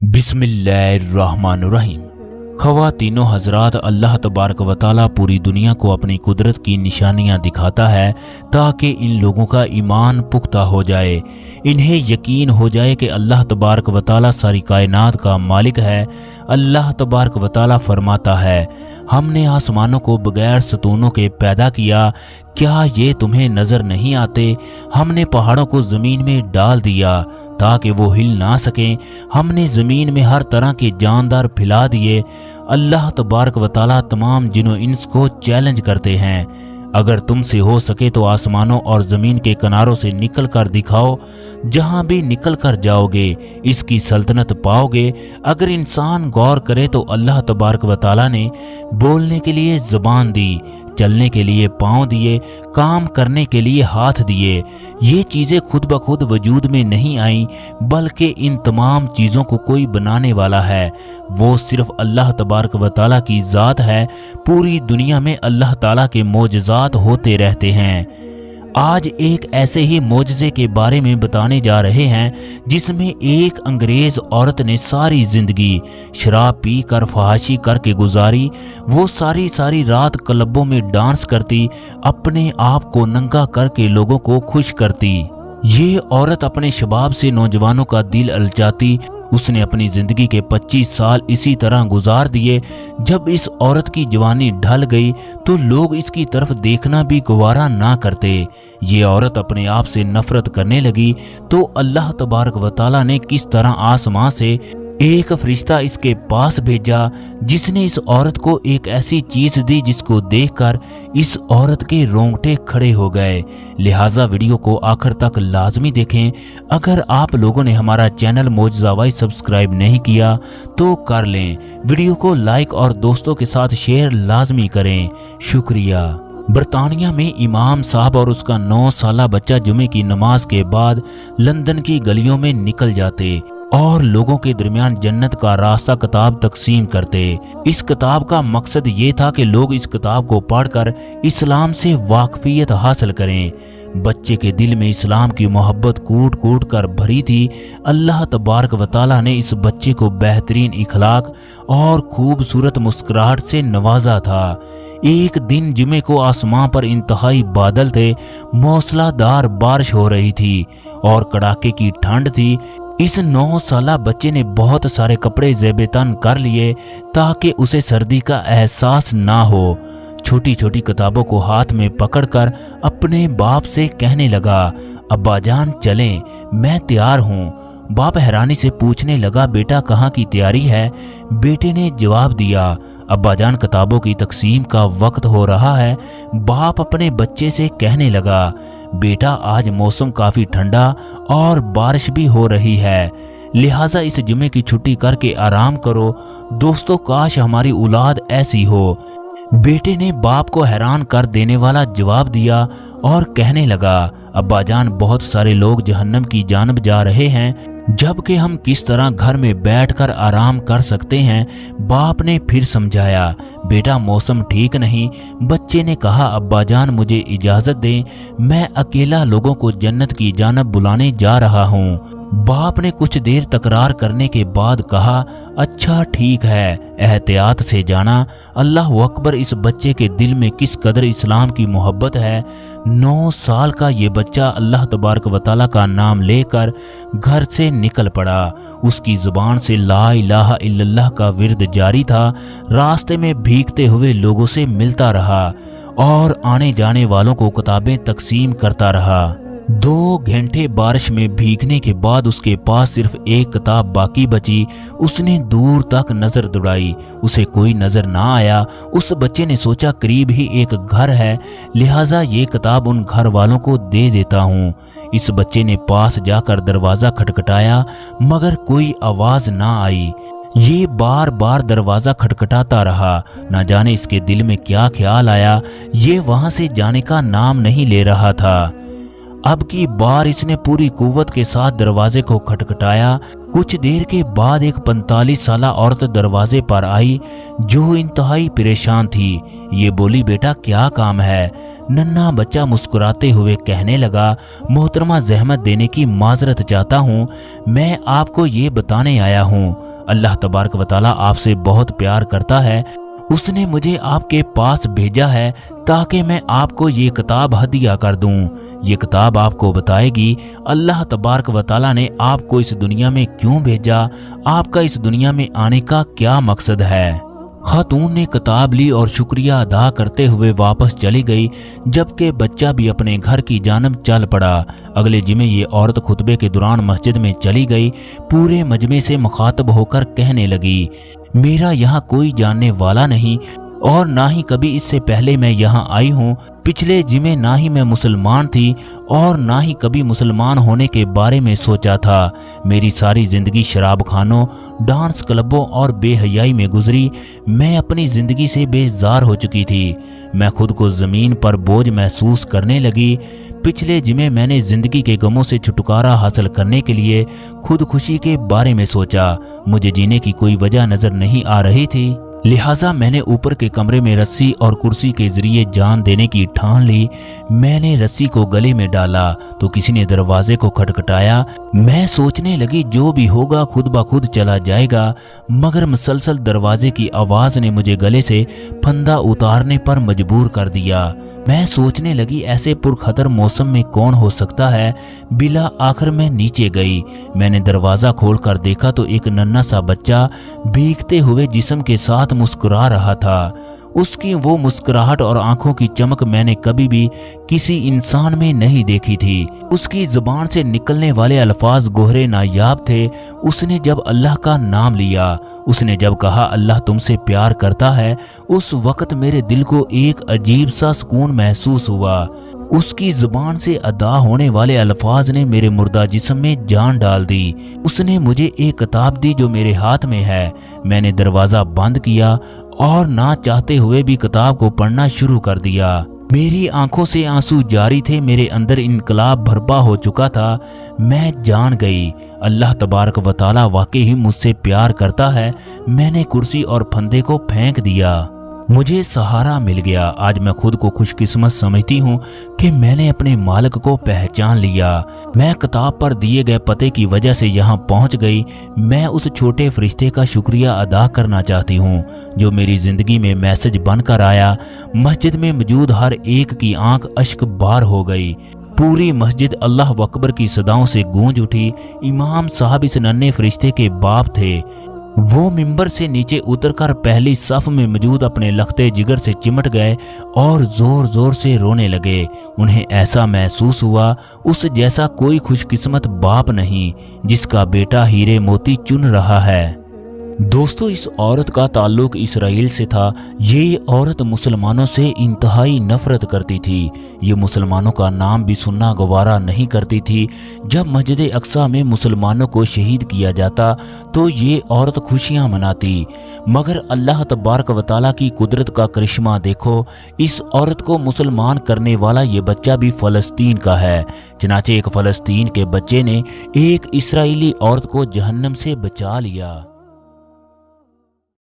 बिस्मिल्लाहिर्रहमानिर्रहीम। ख़वातीनो हज़रात, अल्लाह तबारक व तआला पूरी दुनिया को अपनी कुदरत की निशानियाँ दिखाता है ताकि इन लोगों का ईमान पुख्ता हो जाए, इन्हें यकीन हो जाए कि अल्लाह तबारक व तआला सारी कायनात का मालिक है। अल्लाह तबारक व तआला फरमाता है, हमने आसमानों को बगैर सतूनों के पैदा किया, क्या ये तुम्हें नज़र नहीं आते? हमने पहाड़ों को ज़मीन में डाल दिया ताकि वो हिल ना सकें। हमने ज़मीन में हर तरह के जानदार फैला दिए। अल्लाह तबारक व तआला तमाम जिन्नो इंस को चैलेंज करते हैं, अगर तुमसे हो सके तो आसमानों और ज़मीन के किनारों से निकल कर दिखाओ, जहाँ भी निकल कर जाओगे इसकी सल्तनत पाओगे। अगर इंसान गौर करे तो अल्लाह तबारक व तआला ने बोलने के लिए ज़बान दी, चलने के लिए पाँव दिए, काम करने के लिए हाथ दिए। ये चीज़ें खुद ब खुद वजूद में नहीं आईं, बल्कि इन तमाम चीज़ों को कोई बनाने वाला है, वो सिर्फ अल्लाह तबारक व तआला की ज़ात है। पूरी दुनिया में अल्लाह ताला के मोजज़ात होते रहते हैं। आज एक ऐसे ही मोजज़े के बारे में बताने जा रहे हैं जिसमें एक अंग्रेज़ औरत ने सारी ज़िंदगी शराब पी कर फहाशी करके गुजारी। वो सारी रात क्लबों में डांस करती, अपने आप को नंगा करके लोगों को खुश करती। ये औरत अपने शबाब से नौजवानों का दिल ललचाती। उसने अपनी जिंदगी के 25 साल इसी तरह गुजार दिए। जब इस औरत की जवानी ढल गई तो लोग इसकी तरफ देखना भी गवारा ना करते। ये औरत अपने आप से नफरत करने लगी तो अल्लाह तबारक व तआला ने किस तरह आसमां से एक फरिश्ता इसके पास भेजा, जिसने इस औरत को एक ऐसी चीज दी जिसको देखकर इस औरत के रोंगटे खड़े हो गए। लिहाजा वीडियो को आखिर तक लाजमी देखें। अगर आप लोगों ने हमारा चैनल मोजज़ा वाइज सब्सक्राइब नहीं किया तो कर लें। वीडियो को लाइक और दोस्तों के साथ शेयर लाजमी करें, शुक्रिया। बरतानिया में इमाम साहब और उसका 9 साला बच्चा जुमे की नमाज के बाद लंदन की गलियों में निकल जाते और लोगों के दरमियान जन्नत का रास्ता किताब तकसीम करते। इस किताब का मकसद ये था कि लोग इस किताब को पढ़कर इस्लाम से वाकफियत हासिल करें। बच्चे के दिल में इस्लाम की मोहब्बत कूट कूट कर भरी थी। अल्लाह तबारक व तआला ने इस बच्चे को बेहतरीन इखलाक और खूबसूरत मुस्कुराहट से नवाजा था। एक दिन जुमे को आसमां पर इंतहाई बादल थे, मूसलाधार बारिश हो रही थी और कड़ाके की ठंड थी। इस 9 साला बच्चे ने बहुत सारे कपड़े ज़ेब-ए-तन कर लिए ताकि उसे सर्दी का एहसास ना हो। छोटी छोटी किताबों को हाथ में पकड़कर अपने बाप से कहने लगा, अब्बा जान चलें, मैं तैयार हूँ। बाप हैरानी से पूछने लगा, बेटा कहाँ की तैयारी है? बेटे ने जवाब दिया, अब्बा जान किताबों की तकसीम का वक्त हो रहा है। बाप अपने बच्चे से कहने लगा, बेटा आज मौसम काफ़ी ठंडा और बारिश भी हो रही है, लिहाजा इस जुमे की छुट्टी करके आराम करो। दोस्तों, काश हमारी औलाद ऐसी हो। बेटे ने बाप को हैरान कर देने वाला जवाब दिया और कहने लगा, अब्बा जान बहुत सारे लोग जहन्नम की जानब जा रहे हैं, जबकि हम किस तरह घर में बैठकर आराम कर सकते हैं। बाप ने फिर समझाया, बेटा मौसम ठीक नहीं। बच्चे ने कहा, अब्बा जान मुझे इजाज़त दें, मैं अकेला लोगों को जन्नत की जानब बुलाने जा रहा हूँ। बाप ने कुछ देर तकरार करने के बाद कहा, अच्छा ठीक है, एहतियात से जाना। अल्लाह अकबर। इस बच्चे के दिल में किस कदर इस्लाम की मोहब्बत है। 9 साल का ये बच्चा अल्लाह तबारक व तआला का नाम लेकर घर से निकल पड़ा। उसकी जुबान से ला इलाहा इल्लल्लाह का विर्द जारी था। रास्ते में भीगते हुए लोगों से मिलता रहा और आने जाने वालों को किताबें तकसीम करता रहा। 2 घंटे बारिश में भीगने के बाद उसके पास सिर्फ एक किताब बाकी बची। उसने दूर तक नजर दौड़ाई, उसे कोई नजर ना आया। उस बच्चे ने सोचा करीब ही एक घर है, लिहाजा ये किताब उन घर वालों को दे देता हूँ। इस बच्चे ने पास जाकर दरवाज़ा खटखटाया मगर कोई आवाज़ ना आई। ये बार बार दरवाज़ा खटखटाता रहा। न जाने इसके दिल में क्या ख्याल आया, ये वहाँ से जाने का नाम नहीं ले रहा था। अब की बार इसने पूरी कुव्वत के साथ दरवाजे को खटखटाया। कुछ देर के बाद एक 45 साला औरत दरवाजे पर आई जो इंतहाई परेशान थी। ये बोली, बेटा क्या काम है? नन्हा बच्चा मुस्कुराते हुए कहने लगा, मोहतरमा जहमत देने की माजरत चाहता हूँ, मैं आपको ये बताने आया हूँ اللہ तबारक व तआला आपसे बहुत प्यार करता है। उसने मुझे आपके पास भेजा है ताकि मैं आपको ये किताब हदिया कर दूं। ये किताब आपको बताएगी अल्लाह तबारक व तआला ने आपको इस दुनिया में क्यों भेजा, आपका इस दुनिया में आने का क्या मकसद है। खातून ने किताब ली और शुक्रिया अदा करते हुए वापस चली गई, जबकि बच्चा भी अपने घर की जानब चल पड़ा। अगले जुमे ये औरत खुतबे के दौरान मस्जिद में चली गई। पूरे मजमे से मुखातब होकर कहने लगी, मेरा यहाँ कोई जानने वाला नहीं और ना ही कभी इससे पहले मैं यहाँ आई हूँ। पिछले जुमे ना ही मैं मुसलमान थी और ना ही कभी मुसलमान होने के बारे में सोचा था। मेरी सारी जिंदगी शराब खानों, डांस क्लबों और बेहयाई में गुजरी। मैं अपनी जिंदगी से बेजार हो चुकी थी। मैं खुद को जमीन पर बोझ महसूस करने लगी। पिछले जुमे मैंने जिंदगी के गमों से छुटकारा हासिल करने के लिए खुदकुशी के बारे में सोचा। मुझे जीने की कोई वजह नजर नहीं आ रही थी, लिहाजा मैंने ऊपर के कमरे में रस्सी और कुर्सी के जरिए जान देने की ठान ली। मैंने रस्सी को गले में डाला तो किसी ने दरवाजे को खटखटाया। मैं सोचने लगी जो भी होगा खुद ब खुद चला जाएगा, मगर मुसलसल दरवाजे की आवाज ने मुझे गले से फंदा उतारने पर मजबूर कर दिया। मैं सोचने लगी ऐसे पुरखतर मौसम में कौन हो सकता है। बिला आखिर मैं नीचे गई। मैंने दरवाजा खोलकर देखा तो एक नन्हा सा बच्चा भीगते हुए जिस्म के साथ मुस्कुरा रहा था। उसकी वो मुस्कुराहट और आंखों की चमक मैंने कभी भी किसी इंसान में नहीं देखी थी। उसकी जुबान से निकलने वाले अल्फाज गोहरे नायाब थे। उसने जब अल्लाह का नाम लिया, उसने जब कहा अल्लाह तुमसे प्यार करता है, उस वक्त मेरे दिल को एक अजीब सा सुकून महसूस हुआ। उसकी जुबान से अदा होने वाले अल्फाज ने मेरे मुर्दा जिस्म में जान डाल दी। उसने मुझे एक किताब दी जो मेरे हाथ में है। मैंने दरवाजा बंद किया और ना चाहते हुए भी किताब को पढ़ना शुरू कर दिया। मेरी आंखों से आंसू जारी थे। मेरे अंदर इनकलाब भरपा हो चुका था। मैं जान गई अल्लाह तबारक व तआला वाकई ही मुझसे प्यार करता है। मैंने कुर्सी और फंदे को फेंक दिया। मुझे सहारा मिल गया। आज मैं खुद को खुशकिस्मत समझती हूँ कि मैंने अपने मालिक को पहचान लिया। मैं किताब पर दिए गए पते की वजह से यहाँ पहुँच गई। मैं उस छोटे फरिश्ते का शुक्रिया अदा करना चाहती हूँ जो मेरी जिंदगी में मैसेज बनकर आया। मस्जिद में मौजूद हर एक की आंख अश्क बार हो गई। पूरी मस्जिद अल्लाह अकबर की सदाओं से गूंज उठी। इमाम साहब इस नन्हे फरिश्ते के बाप थे। वो मिंबर से नीचे उतरकर पहली सफ में मौजूद अपने लखते जिगर से चिमट गए और जोर जोर से रोने लगे। उन्हें ऐसा महसूस हुआ उस जैसा कोई खुशकिस्मत बाप नहीं जिसका बेटा हीरे मोती चुन रहा है। दोस्तों, इस औरत का ताल्लुक इसराइल से था। ये औरत मुसलमानों से इंतहाई नफरत करती थी। ये मुसलमानों का नाम भी सुनना गवारा नहीं करती थी। जब मस्जिद अक्सा में मुसलमानों को शहीद किया जाता तो ये औरत खुशियां मनाती, मगर अल्लाह तबारक व तआला की कुदरत का करिश्मा देखो। इस औरत को मुसलमान करने वाला ये बच्चा भी फ़लस्तीन का है। चनाचे एक फ़लस्तीन के बच्चे ने एक इसराइली औरत को जहन्नम से बचा लिया।